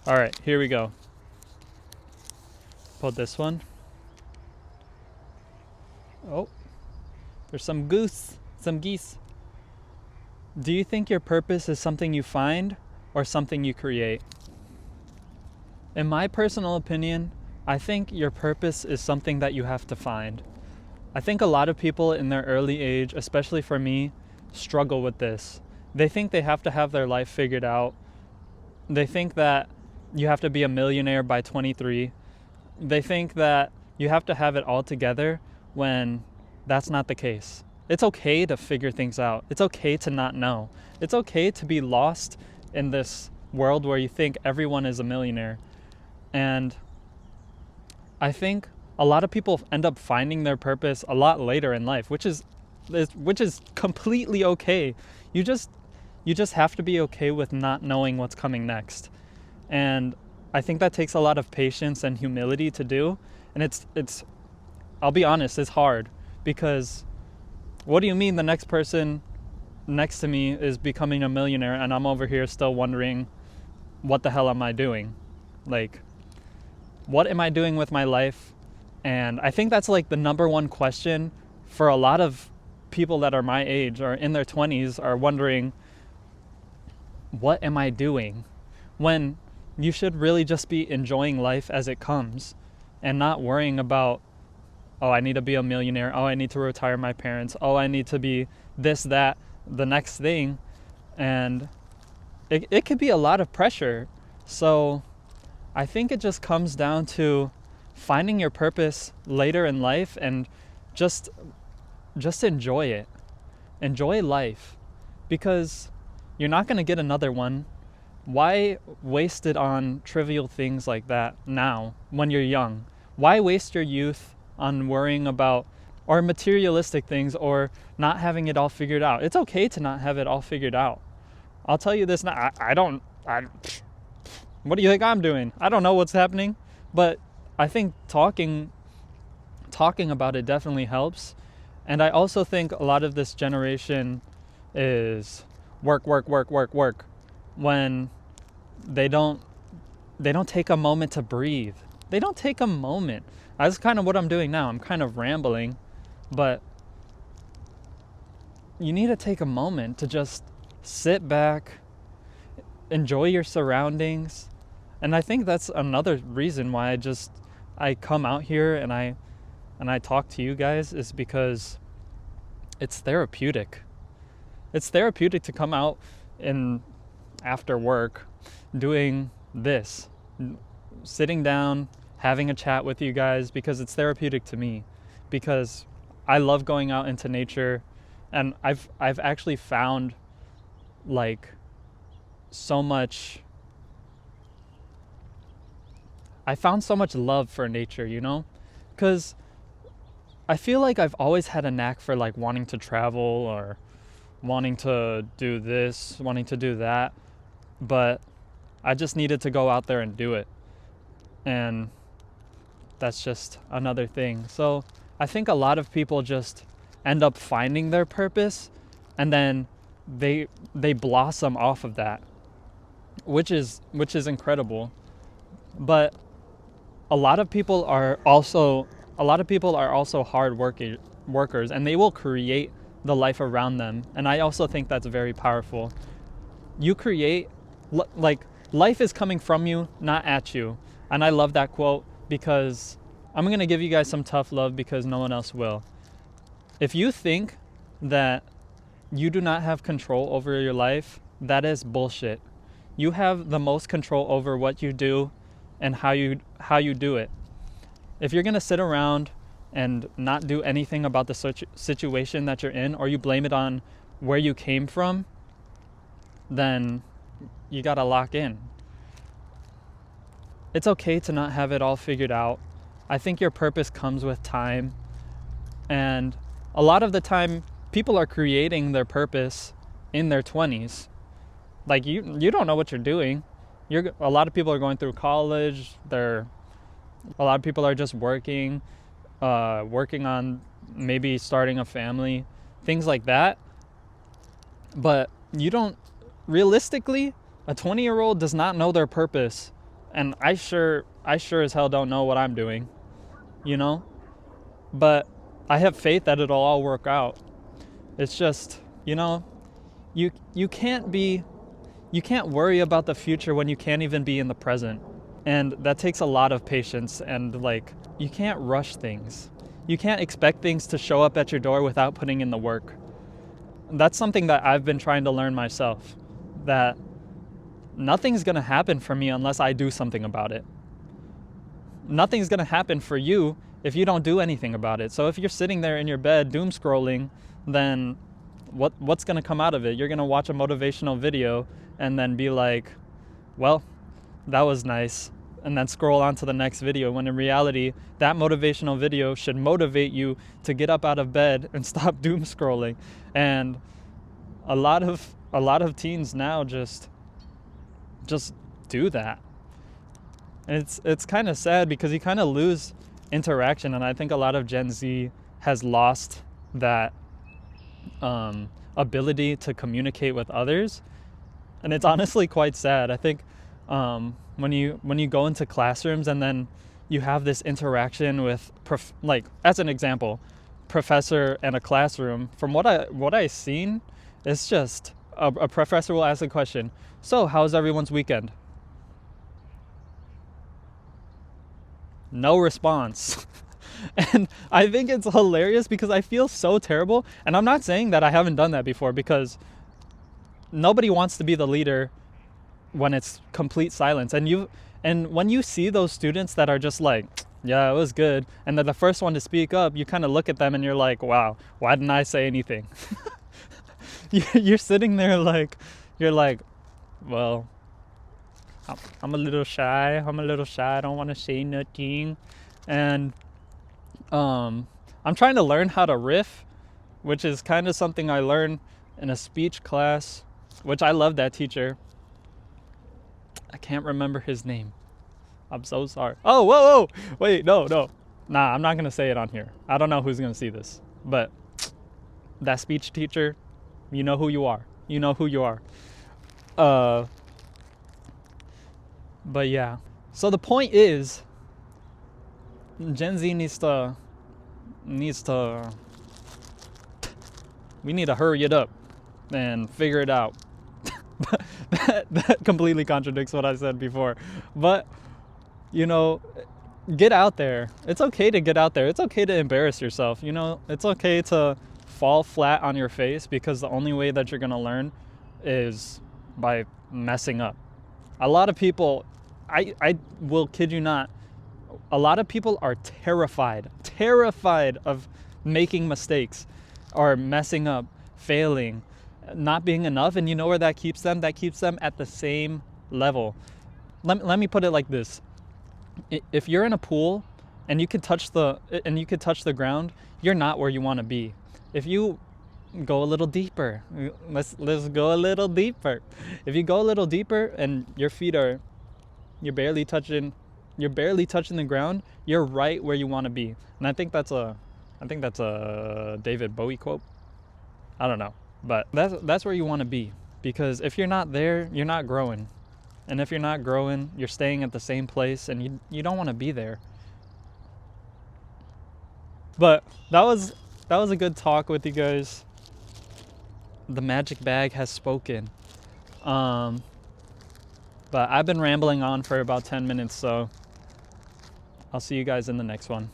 All right, here we go. Pull this one. Oh, there's some geese. Do you think your purpose is something you find or something you create? In my personal opinion, I think your purpose is something that you have to find. I think a lot of people in their early age, especially for me, struggle with this. They think they have to have their life figured out. They think that you have to be a millionaire by 23. They think that you have to have it all together when that's not the case. It's okay to figure things out. It's okay to not know. It's okay to be lost in this world where you think everyone is a millionaire. And I think a lot of people end up finding their purpose a lot later in life, which is completely okay. You just have to be okay with not knowing what's coming next. And I think that takes a lot of patience and humility to do. And it's I'll be honest, it's hard, because what do you mean the next person next to me is becoming a millionaire and I'm over here still wondering, what the hell am I doing? Like, what am I doing with my life? And I think that's like the number one question for a lot of people that are my age or in their 20s, are wondering, what am I doing? When you should really just be enjoying life as it comes and not worrying about, oh, I need to be a millionaire. Oh, I need to retire my parents. Oh, I need to be this, that, the next thing. And it could be a lot of pressure. So I think it just comes down to finding your purpose later in life and just enjoy it. Enjoy life, because you're not going to get another one. Why waste it on trivial things like that now when you're young? Why waste your youth on worrying about or materialistic things or not having it all figured out? It's okay to not have it all figured out. I'll tell you this now, what do you think I'm doing? I don't know what's happening, but I think talking about it definitely helps. And I also think a lot of this generation is work, when they don't take a moment to breathe. They don't take a moment. That's kind of what I'm doing now. I'm kind of rambling, but you need to take a moment to just sit back, enjoy your surroundings. And I think that's another reason why I come out here and I talk to you guys, is because it's therapeutic. It's therapeutic to come out in after work doing this, sitting down, having a chat with you guys, because it's therapeutic to me, because I love going out into nature. And I've actually found like so much love for nature, because I feel like I've always had a knack for like wanting to travel or wanting to do this, wanting to do that, but I just needed to go out there and do it. And that's just another thing. So I think a lot of people just end up finding their purpose, and then they blossom off of that, which is incredible. But a lot of people are also hard workers, and they will create the life around them. And I also think that's very powerful. You create, like, life is coming from you, not at you. And I love that quote, because I'm going to give you guys some tough love because no one else will. If you think that you do not have control over your life, that is bullshit. You have the most control over what you do and how you do it. If you're going to sit around and not do anything about the situation that you're in, or you blame it on where you came from, then you got to lock in. It's okay to not have it all figured out. I think your purpose comes with time. And a lot of the time, people are creating their purpose in their 20s. Like, you don't know what you're doing. A lot of people are going through college. A lot of people are just working on maybe starting a family, things like that. But realistically, a 20-year-old does not know their purpose And I sure as hell don't know what I'm doing, you know? But I have faith that it'll all work out. It's just, you know, you can't worry about the future when you can't even be in the present. And that takes a lot of patience, and like, you can't rush things. You can't expect things to show up at your door without putting in the work. That's something that I've been trying to learn myself, that nothing's gonna happen for me unless I do something about it. Nothing's gonna happen for you if you don't do anything about it. So if you're sitting there in your bed doom scrolling, then what's gonna come out of it? You're gonna watch a motivational video and then be like, well, that was nice, and then scroll on to the next video, when in reality, that motivational video should motivate you to get up out of bed and stop doom scrolling. And a lot of teens now just do that. And it's kind of sad, because you kind of lose interaction, and I think a lot of Gen Z has lost that ability to communicate with others, and it's honestly quite sad. I think when you go into classrooms and then you have this interaction with like, as an example, professor and a classroom, from what I've seen, it's just a professor will ask a question, so how's everyone's weekend? No response. And I think it's hilarious, because I feel so terrible. And I'm not saying that I haven't done that before, because nobody wants to be the leader when it's complete silence. And when you see those students that are just like, yeah, it was good, and they're the first one to speak up, you kind of look at them and you're like, wow, why didn't I say anything? You're sitting there like, you're like, well, I'm a little shy. I don't want to say nothing. And I'm trying to learn how to riff, which is kind of something I learned in a speech class, which I love that teacher. I can't remember his name. I'm so sorry. Oh, whoa. Wait, no. Nah, I'm not going to say it on here. I don't know who's going to see this. But that speech teacher, you know who you are. But yeah. So the point is, Gen Z needs to we need to hurry it up and figure it out. that completely contradicts what I said before. But, you know, get out there. It's okay to get out there. It's okay to embarrass yourself. You know, it's okay to fall flat on your face, because the only way that you're going to learn is by messing up. A lot of people, I will kid you not, a lot of people are terrified of making mistakes or messing up, failing, not being enough. And you know where that keeps them? That keeps them at the same level. Let me put it like this. If you're in a pool and you could touch the ground, you're not where you want to be. If you go a little deeper, let's go a little deeper. If you go a little deeper and your feet you're barely touching the ground, you're right where you want to be. And I think that's a David Bowie quote. I don't know, but that's where you want to be, because if you're not there, you're not growing. And if you're not growing, you're staying at the same place, and you don't want to be there. But that was a good talk with you guys. The magic bag has spoken. But I've been rambling on for about 10 minutes, so I'll see you guys in the next one.